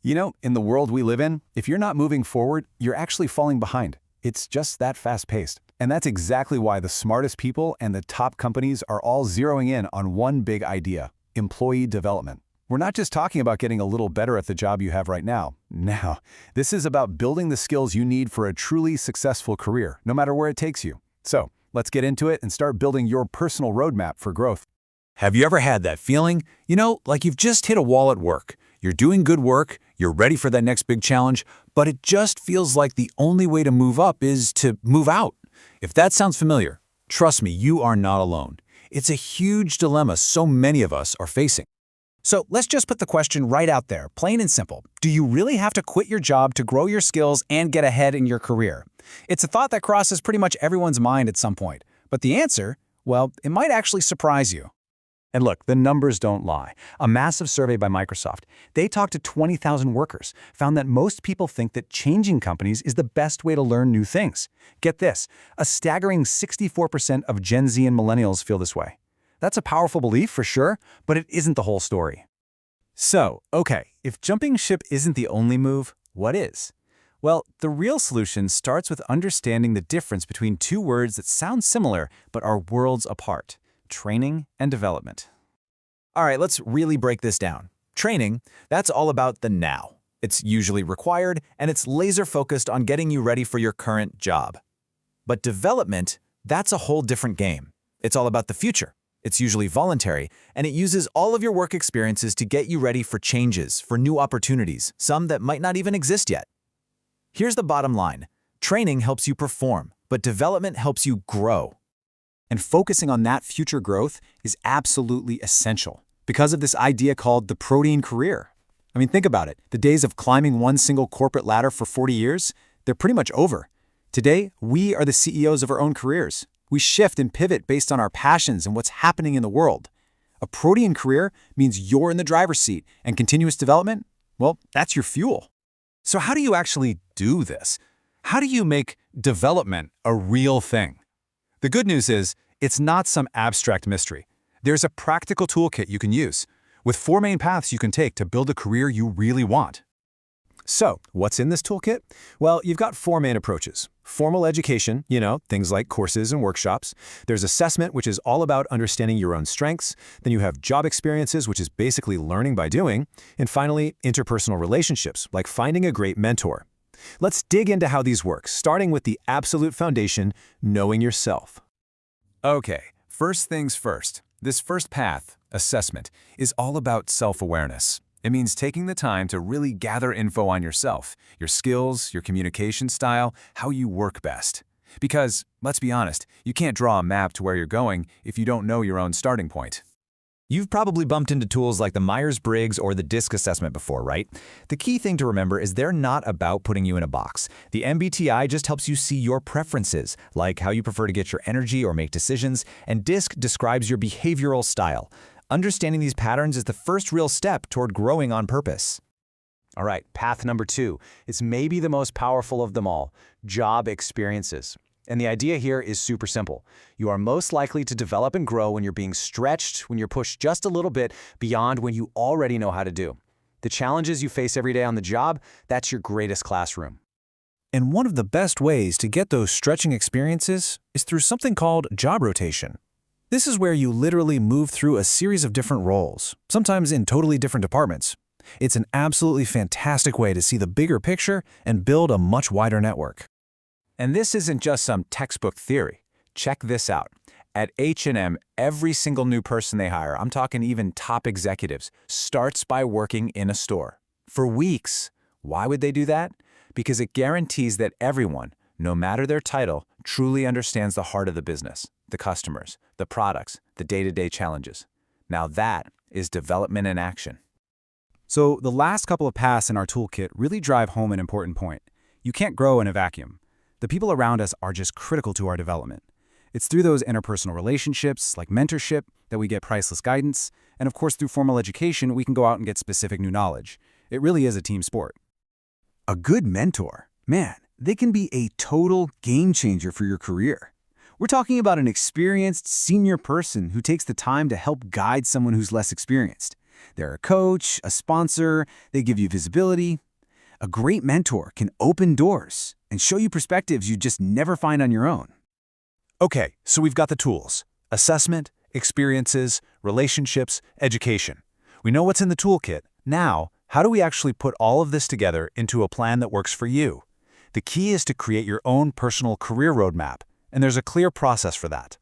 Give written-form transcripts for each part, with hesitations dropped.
In the world we live in, if you're not moving forward, you're actually falling behind. It's just that fast-paced. And that's exactly why the smartest people and the top companies are all zeroing in on one big idea: employee development. We're not just talking about getting a little better at the job you have right now. No, this is about building the skills you need for a truly successful career, no matter where it takes you. So, let's get into it and start building your personal roadmap for growth. Have you ever had that feeling? Like you've just hit a wall at work. You're doing good work, you're ready for that next big challenge, but it just feels like the only way to move up is to move out. If that sounds familiar, trust me, you are not alone. It's a huge dilemma so many of us are facing. So let's just put the question right out there, plain and simple. Do you really have to quit your job to grow your skills and get ahead in your career? It's a thought that crosses pretty much everyone's mind at some point. But the answer, well, it might actually surprise you. And look, the numbers don't lie. A massive survey by Microsoft, they talked to 20,000 workers, found that most people think that changing companies is the best way to learn new things. Get this, a staggering 64% of Gen Z and millennials feel this way. That's a powerful belief for sure, but it isn't the whole story. So, okay, if jumping ship isn't the only move, what is? Well, the real solution starts with understanding the difference between two words that sound similar but are worlds apart: training and development. All right, let's really break this down. Training, that's all about the now. It's usually required, and it's laser-focused on getting you ready for your current job. But development, that's a whole different game. It's all about the future. It's usually voluntary, and it uses all of your work experiences to get you ready for changes, for new opportunities, some that might not even exist yet. Here's the bottom line. Training helps you perform, but development helps you grow. And focusing on that future growth is absolutely essential because of this idea called the protein career. I mean, think about it. The days of climbing one single corporate ladder for 40 years, they're pretty much over. Today, we are the CEOs of our own careers. We shift and pivot based on our passions and what's happening in the world. A protein career means you're in the driver's seat, and continuous development, well, that's your fuel. So how do you actually do this? How do you make development a real thing? The good news is, it's not some abstract mystery. There's a practical toolkit you can use, with 4 main paths you can take to build a career you really want. So, what's in this toolkit? Well, you've got 4 main approaches. Formal education, things like courses and workshops. There's assessment, which is all about understanding your own strengths. Then you have job experiences, which is basically learning by doing. And finally, interpersonal relationships, like finding a great mentor. Let's dig into how these work, starting with the absolute foundation, knowing yourself. Okay, first things first. This first path, assessment, is all about self-awareness. It means taking the time to really gather info on yourself, your skills, your communication style, how you work best. Because, let's be honest, you can't draw a map to where you're going if you don't know your own starting point. You've probably bumped into tools like the Myers-Briggs or the DISC assessment before, right? The key thing to remember is they're not about putting you in a box. The MBTI just helps you see your preferences, like how you prefer to get your energy or make decisions, and DISC describes your behavioral style. Understanding these patterns is the first real step toward growing on purpose. All right, path number 2 is maybe the most powerful of them all: job experiences. And the idea here is super simple. You are most likely to develop and grow when you're being stretched, when you're pushed just a little bit beyond what you already know how to do. The challenges you face every day on the job, that's your greatest classroom. And one of the best ways to get those stretching experiences is through something called job rotation. This is where you literally move through a series of different roles, sometimes in totally different departments. It's an absolutely fantastic way to see the bigger picture and build a much wider network. And this isn't just some textbook theory. Check this out. At H&M, every single new person they hire, I'm talking even top executives, starts by working in a store. For weeks. Why would they do that? Because it guarantees that everyone, no matter their title, truly understands the heart of the business, the customers, the products, the day-to-day challenges. Now that is development in action. So the last couple of paths in our toolkit really drive home an important point. You can't grow in a vacuum. The people around us are just critical to our development. It's through those interpersonal relationships, like mentorship, that we get priceless guidance, and of course through formal education, we can go out and get specific new knowledge. It really is a team sport. A good mentor, man, they can be a total game changer for your career. We're talking about an experienced senior person who takes the time to help guide someone who's less experienced. They're a coach, a sponsor, they give you visibility. A great mentor can open doors and show you perspectives you just never find on your own. Okay, so we've got the tools: assessment, experiences, relationships, education. We know what's in the toolkit. Now, how do we actually put all of this together into a plan that works for you? The key is to create your own personal career roadmap, and there's a clear process for that.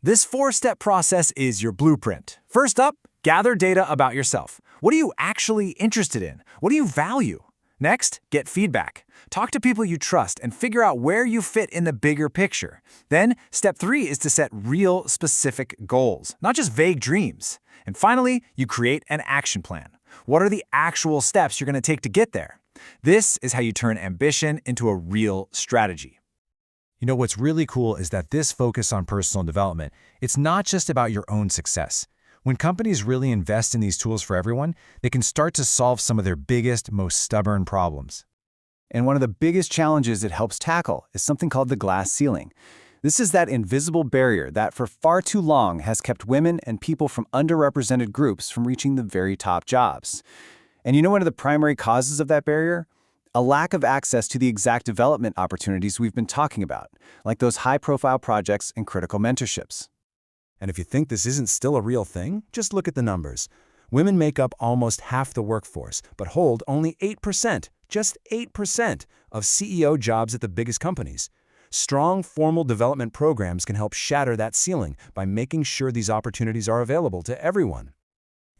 This 4-step process is your blueprint. First up, gather data about yourself. What are you actually interested in? What do you value? Next, get feedback. Talk to people you trust and figure out where you fit in the bigger picture. Then, step 3 is to set real, specific goals, not just vague dreams. And finally, you create an action plan. What are the actual steps you're going to take to get there? This is how you turn ambition into a real strategy. You know, what's really cool is that this focus on personal development, it's not just about your own success. When companies really invest in these tools for everyone, they can start to solve some of their biggest, most stubborn problems. And one of the biggest challenges it helps tackle is something called the glass ceiling. This is that invisible barrier that for far too long has kept women and people from underrepresented groups from reaching the very top jobs. And you know one of the primary causes of that barrier? A lack of access to the exact development opportunities we've been talking about, like those high-profile projects and critical mentorships. And if you think this isn't still a real thing, just look at the numbers. Women make up almost half the workforce, but hold only 8%, just 8%, of CEO jobs at the biggest companies. Strong formal development programs can help shatter that ceiling by making sure these opportunities are available to everyone.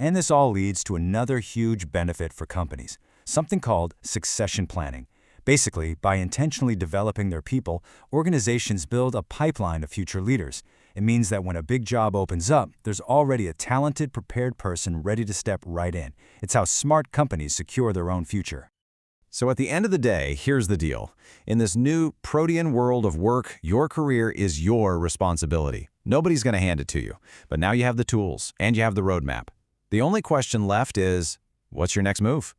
And this all leads to another huge benefit for companies, something called succession planning. Basically, by intentionally developing their people, organizations build a pipeline of future leaders. It means that when a big job opens up, there's already a talented, prepared person ready to step right in. It's how smart companies secure their own future. So at the end of the day, here's the deal. In this new protean world of work, your career is your responsibility. Nobody's going to hand it to you. But now you have the tools, and you have the roadmap. The only question left is, what's your next move?